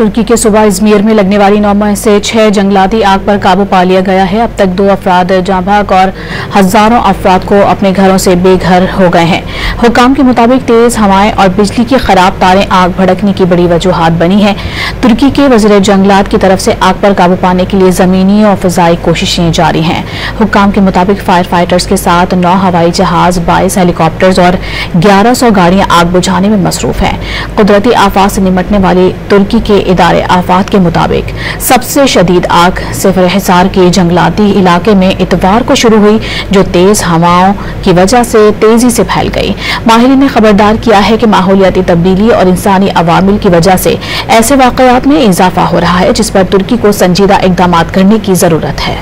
तुर्की के सूबा इज़मीर में लगने वाली 9 मई से 6 जंगलाती आग पर काबू पा लिया गया है। अब तक 2 अफराद जाँ बहक और हजारों अफराद को अपने घरों से बेघर हो गए हैं। हुकाम के मुताबिक तेज हवाएं और बिजली की खराब तारें आग भड़कने की बड़ी वजूहात बनी है। तुर्की के वज़ीर जंगलात की तरफ से आग पर काबू पाने के लिए जमीनी और फ़ज़ाई कोशिशें जारी हैं। हुकाम के मुताबिक फायर फाइटर्स के साथ 9 हवाई जहाज, 22 हेलीकॉप्टर्स और 1100 गाड़ियां आग बुझाने में मसरूफ हैं। कुदरती आफात से निपटने वाली तुर्की के इदारे आफात के मुताबिक सबसे शदीद आग सिफर हिसार के जंगलाती इलाके में इतवार को शुरू हुई, जो तेज हवाओं की वजह से तेजी से फैल गई। माहिरीन ने खबरदार किया है कि माहौलियाती तब्दीली और इंसानी अवामिल की वजह से ऐसे वाकयात में इजाफा हो रहा है, जिस पर तुर्की को संजीदा इकदाम करने की जरूरत है।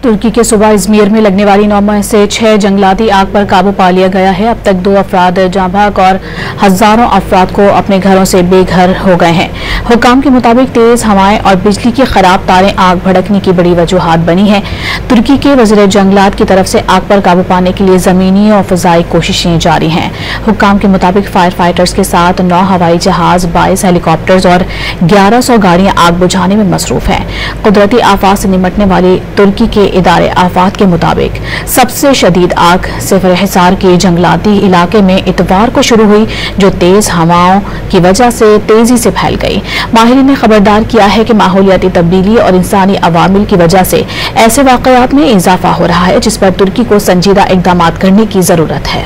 तुर्की के सूबा इज़मीर में लगने वाली 9 मई से 6 जंगलाती आग पर काबू पा लिया गया है। अब तक 2 अफराद जाँ बहक और हजारों अफराद को अपने घरों से बेघर हो गए हैं। हुकाम के मुताबिक तेज हवाएं और बिजली की खराब तारें आग भड़कने की बड़ी वजूहात बनी है। तुर्की के वज़ीर जंगलात की तरफ से आग पर काबू पाने के लिए जमीनी और फ़ज़ाई कोशिशें जारी हैं। हुकाम के मुताबिक फायर फाइटर्स के साथ 9 हवाई जहाज, 22 हेलीकॉप्टर्स और 1100 गाड़ियां आग बुझाने में मसरूफ हैं। कुदरती आफात से निपटने वाली तुर्की के इदारे आफात के मुताबिक सबसे शदीद आग सिफर हिसार के जंगलाती इलाके में इतवार को शुरू हुई, जो तेज हवाओं की वजह से तेजी से फैल गई। माहिरीन ने खबरदार किया है कि माहौलियाती तब्दीली और इंसानी अवामिल की वजह से ऐसे वाकयात में इजाफा हो रहा है, जिस पर तुर्की को संजीदा इकदाम करने की जरूरत है।